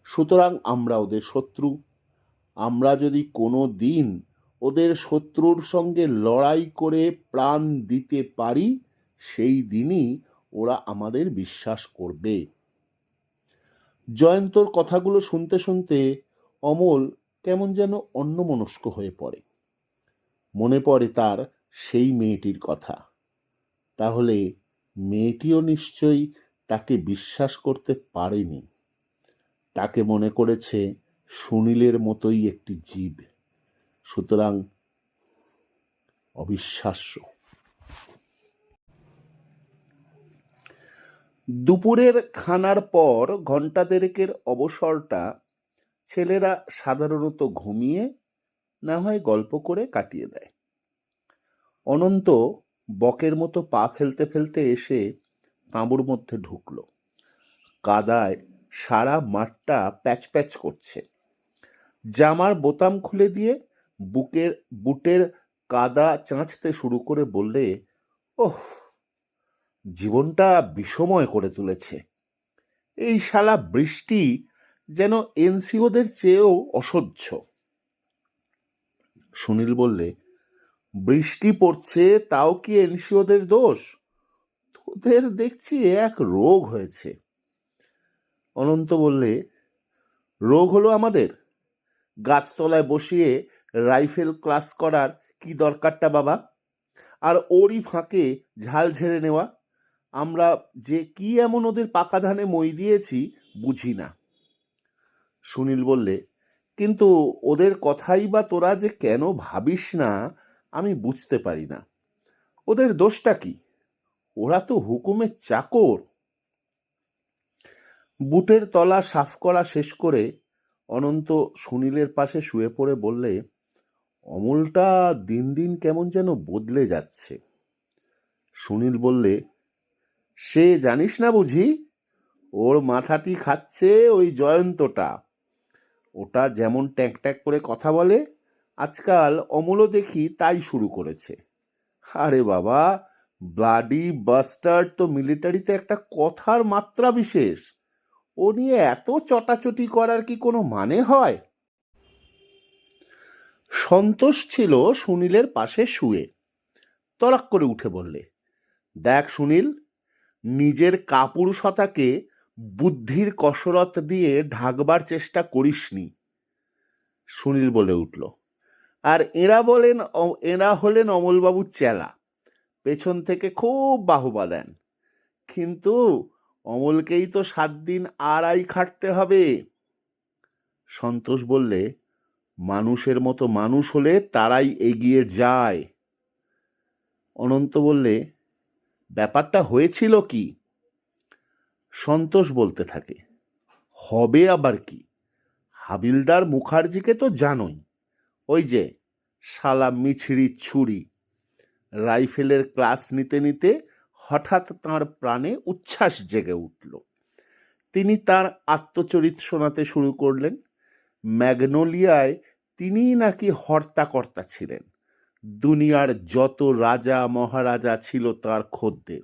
সুতরাং আমরা ওদের শত্রু। আমরা যদি কোনো দিন ওদের শত্রুর সঙ্গে লড়াই করে প্রাণ দিতে পারি, সেই দিনই ওরা আমাদের বিশ্বাস করবে। জয়ন্তর কথাগুলো শুনতে শুনতে অমল কেমন যেন অন্যমনস্ক হয়ে পড়ে। মনে পড়ে তার সেই মেয়েটির কথা। তাহলে মেয়েটিও নিশ্চয়ই তাকে বিশ্বাস করতে পারেনি। তাকে মনে করেছে সুনীলের মতোই একটি জীব। সুতরাং অবিশ্বাস্য। দুপুরের খানার পর ঘণ্টা দেড়েকের অবসরটা ছেলেরা সাধারণত ঘুমিয়ে, না হয় গল্প করে কাটিয়ে দেয়। অনন্ত বকের মতো পা ফেলতে ফেলতে এসে তাঁবুর মধ্যে ঢুকল। কাদায় সারা মাঠটা প্যাচ প্যাচ করছে। জামার বোতাম খুলে দিয়ে বুটের কাদা চাঁচতে শুরু করে বললে, ওহ, জীবনটা বিষময় করে তুলেছে। এই শালা বৃষ্টি যেন এনসিওদের চেয়েও অসহ্য। সুনীল বললে, বৃষ্টি পড়ছে তাও কি এনসিওদের দোষ? তোদের দেখছি এক রোগ হয়েছে। অনন্ত বললে, রোগ হলো আমাদের? গাছতলায় বসিয়ে রাইফেল ক্লাস করার কি দরকারটা বাবা? আর ওরই ফাঁকে ঝাল ঝেড়ে নেওয়া। আমরা যে কি এমন ওদের পাকা ধানে মই দিয়েছি বুঝি না। সুনীল বললে, কিন্তু ওদের কথাই বা তোরা যে কেন ভাবিস না আমি বুঝতে পারি না। ওদের দোষটা কি? ওরা তো হুকুমের চাকর। বুটের তলা সাফ করা শেষ করে অনন্ত সুনীলের পাশে শুয়ে পড়ে বললে, অমলটা দিন দিন কেমন যেন বদলে যাচ্ছে। সুনীল বললে, সে জানিস না বুঝি? ওর মাথাটি খাচ্ছে ওই জয়ন্তটা। ওটা যেমন ট্যাঁক ট্যাঁক করে কথা বলে, আজকাল অমলও দেখি তাই শুরু করেছে। আরে বাবা, ব্লাডি বাস্টার্ড তো মিলিটারিতে একটা কথার মাত্রা বিশেষ। ও নিয়ে এত চটাচটি করার কি কোনো মানে হয়? সন্তোষ ছিল সুনীলের পাশে শুয়ে। তড়াক করে উঠে বললে, দেখ সুনীল, নিজের কাপুরুষতাকে বুদ্ধির কসরত দিয়ে ঢাকবার চেষ্টা করিসনি, সুনীল বলে উঠল। আর এরা হলেন অমলবাবুর চেলা, পেছন থেকে খুব বাহবা দেন। কিন্তু অমলকেই তো 7 দিন আড়াই খাটতে হবে। সন্তোষ বললে, মানুষের মতো মানুষ হলে তারাই এগিয়ে যায়। অনন্ত বললে, ব্যাপারটা হয়েছিল কি? সন্তোষ বলতে থাকে, হবে আবার কি, হাবিলদার মুখার্জিকে তো জানোই, ওই যে শালা মিছরি ছুরি। রাইফেলের ক্লাস নিতে নিতে হঠাৎ তাঁর প্রাণে উচ্ছ্বাস জেগে উঠল। তিনি তার আত্মচরিত শোনাতে শুরু করলেন। ম্যাগনোলিয়ায় তিনিই নাকি হর্তাকর্তা ছিলেন। দুনিয়ার যত রাজা মহারাজা ছিল তার খদ্দের,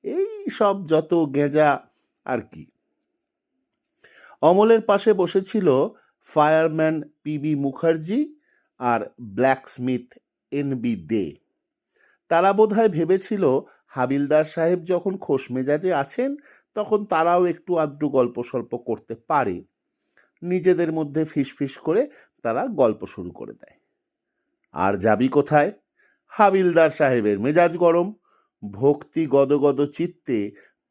এই সব যত গেঁজা আর কি। অমলের পাশে বসেছিল ফায়ারম্যান পিবি মুখার্জি আর ব্ল্যাকস্মিথ এনবি দে। তারা বোধহয় ভেবেছিল হাবিলদার সাহেব যখন খোশ মেজাজে আছেন তখন তারাও একটু আধটু গল্প সল্প করতে পারে। নিজেদের মধ্যে ফিসফিস করে তারা গল্প শুরু করে দেয়। আর যাবি কোথায়? হাবিলদার সাহেবের মেজাজ গরম। ভক্তি গদগদ চিত্তে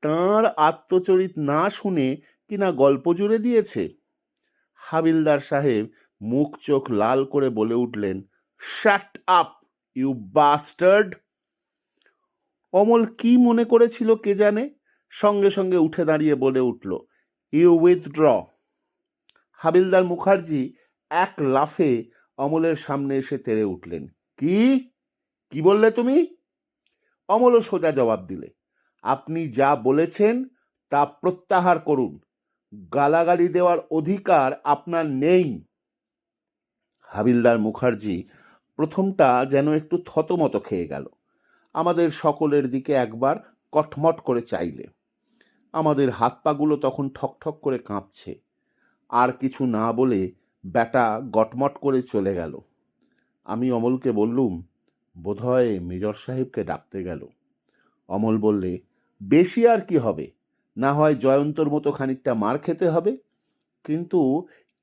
তাঁর আত্মচরিত না শুনে কিনা গল্প জুড়ে দিয়েছে। হাবিলদার সাহেব মুখ চোখ লাল করে বলে উঠলেন, shut up you bastard. Amal কি মনে করেছিল কে জানে, সঙ্গে সঙ্গে উঠে দাঁড়িয়ে বলে উঠল, ইউ উইথড্র। হাবিলদার মুখার্জি এক লাফে অমলের সামনে এসে তেড়ে উঠলেন। কি বললে তুমি? অমলও সোজা জবাব দিলে, আপনি যা বলেছেন তা প্রত্যাহার করুন। গালাগালি দেওয়ার অধিকার আপনার নেই। হাবিলদার মুখার্জি প্রথমটা যেন একটু থতমত খেয়ে গেল। আমাদের সকলের দিকে একবার কটমট করে চাইলে। আমাদের হাত পাগুলো তখন ঠকঠক করে কাঁপছে। আর কিছু না বলে ব্যাটা গটমট করে চলে গেল। আমি অমলকে বললুম, বোধহয় মেজর সাহেবকে ডাকতে গেল। অমল বললে, বেশি আর কি হবে, না হয় জয়ন্তর মতো খানিকটা মার খেতে হবে, কিন্তু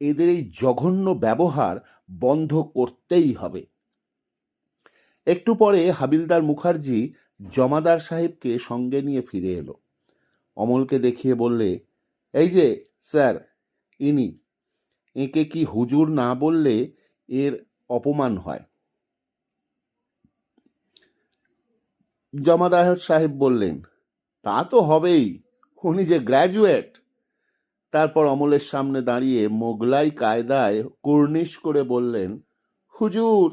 এদের এই জঘন্য ব্যবহার বন্ধ করতেই হবে। একটু পরে হাবিলদার মুখার্জি জমাদার সাহেবকে সঙ্গে নিয়ে ফিরে এলো। অমলকে দেখিয়ে বললে, এই যে স্যার, ইনি। একে কি হুজুর না বললে এর অপমান হয়। জমাদার সাহেব বললেন, তা তো হবেই, উনি যে গ্র্যাজুয়েট। তারপর অমলের সামনে দাঁড়িয়ে মোগলাই কায়দায় কুর্নিশ করে বললেন, হুজুর,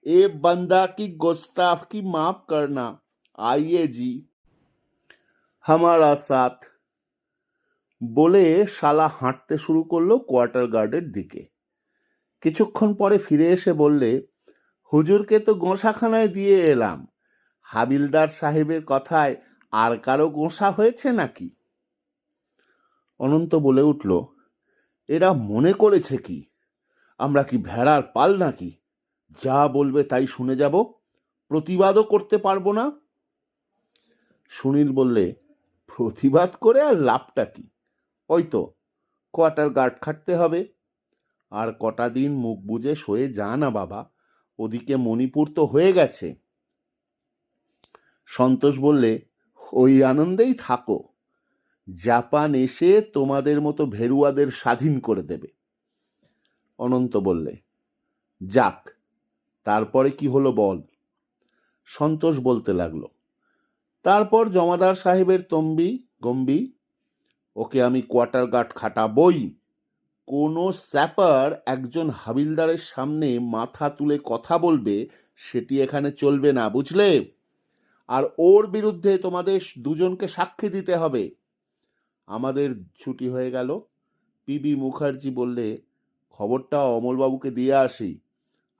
এ বন্দা কি গোস্তাফকি মাফ করনা, আইয়ে জি হামারা সাথ। বলে শালা হাঁটতে শুরু করলো কোয়ার্টার গার্ডের দিকে। কিছুক্ষণ পরে ফিরে এসে বললে, হুজুরকে তো গোঁসাখানায় দিয়ে এলাম, হাবিলদার সাহেবের কথায় আর কারো গোঁসা হয়েছে নাকি? অনন্ত বলে উঠল, এরা মনে করেছে কি আমরা কি ভেড়ার পাল নাকি? যা বলবে তাই শুনে যাব, প্রতিবাদও করতে পারবো না। সুনীল বললে, প্রতিবাদ করে আর লাভটা কি? ওই তো কোয়ার্টার গার্ড খাটতে হবে। আর কটা দিন মুখ বুজে সয়ে যা না বাবা, ওদিকে মণিপুর তো হয়ে গেছে। সন্তোষ বললে, ওই আনন্দেই থাকো, জাপান এসে তোমাদের মতো ভেরুয়াদের স্বাধীন করে দেবে। অনন্ত বললে, যাক, তারপরে কি হলো বল। সন্তোষ বলতে লাগলো, তারপর জমাদার সাহেবের তম্বি গম্বি, ওকে আমি কোয়ার্টার গার্ড খাটাবই। কোনো স্যাপার একজন হাবিলদারের সামনে মাথা তুলে কথা বলবে সেটি এখানে চলবে না, বুঝলে? আর ওর বিরুদ্ধে তোমাদের দুজনকে সাক্ষী দিতে হবে। আমাদের ছুটি হয়ে গেল। পিবি মুখার্জি বললে, খবরটা অমলবাবুকে দিয়ে আসি,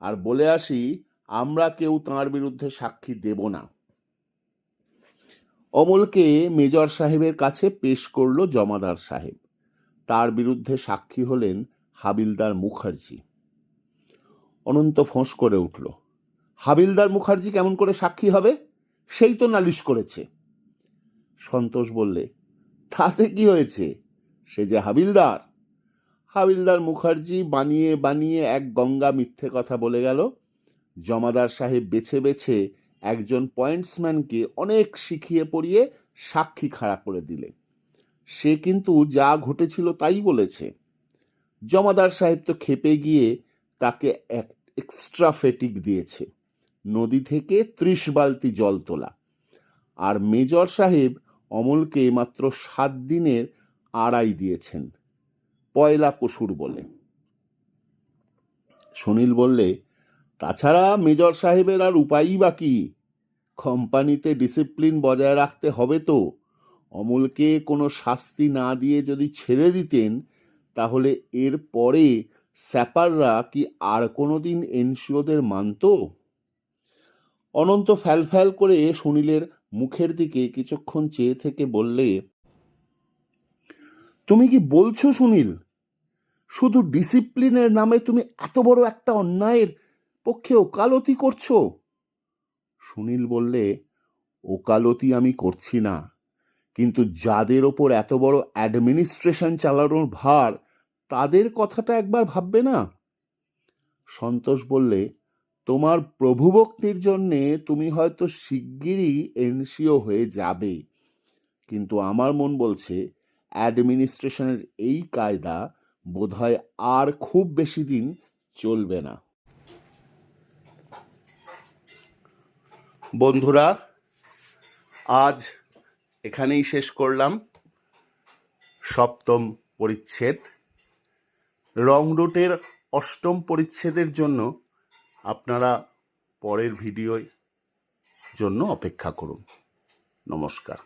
আর বলে আসি আমরা কেউ তাঁর বিরুদ্ধে সাক্ষী দেব না। অমলকে মেজর সাহেবের কাছে পেশ করলো জমাদার সাহেব। তার বিরুদ্ধে সাক্ষী হলেন হাবিলদার মুখার্জি। অনন্ত ফোঁস করে উঠল, হাবিলদার মুখার্জি কেমন করে সাক্ষী হবে? সেই তো নালিশ করেছে। সন্তোষ বললে, তাতে কি হয়েছে, সে যে হাবিলদার। হাবিলদার মুখার্জি বানিয়ে বানিয়ে এক গঙ্গা মিথ্যে কথা বলে গেল। জমাদার সাহেব বেছে বেছে একজন পয়েন্টসম্যানকে অনেক শিখিয়ে পড়িয়ে সাক্ষী খাড়া করে দিলে। সে কিন্তু যা ঘটেছিল তাই বলেছে। জমাদার সাহেব তো খেপে গিয়ে তাকে এক এক্সট্রা ফেটিক দিয়েছে, নদী থেকে 30 বালতি জল তোলা। আর মেজর সাহেব অমলকে মাত্র 7 দিনের আড়াই দিয়েছেন, পয়লা কসুর বলে। সুনীল বললে, তাছাড়া মেজর সাহেবের আর উপায়ই বাকি, কোম্পানিতে ডিসিপ্লিন বজায় রাখতে হবে তো। অমলকে কোনো শাস্তি না দিয়ে যদি ছেড়ে দিতেন, তাহলে এর পরে স্যাপাররা কি আর কোনোদিন এনসিওদের মানত? অনন্ত ফ্যাল ফ্যাল করে সুনীলের মুখের দিকে কিছুক্ষণ চেয়ে থেকে বললে, তুমি কি বলছো সুনীল? শুধু ডিসিপ্লিনের নামে তুমি এত বড় একটা অন্যায়ের পক্ষে ওকালতি করছো? সুনীল বললে, ওকালতি আমি করছি না, কিন্তু যাদের ওপর এত বড় অ্যাডমিনিস্ট্রেশন চালানোর ভার, তাদের কথাটা একবার ভাববে না? সন্তোষ বললে, তোমার প্রভুভক্তির জন্যে তুমি হয়তো শিগগিরই এনসিও হয়ে যাবে, কিন্তু আমার মন বলছে অ্যাডমিনিস্ট্রেশনের এই কায়দা বোধহয় আর খুব বেশি দিন চলবে না। বন্ধুরা, আজ এখানেই শেষ করলাম 7ম পরিচ্ছেদ। রং রুটের 8ম পরিচ্ছেদের জন্য আপনারা পরের ভিডিওর জন্য অপেক্ষা করুন। নমস্কার।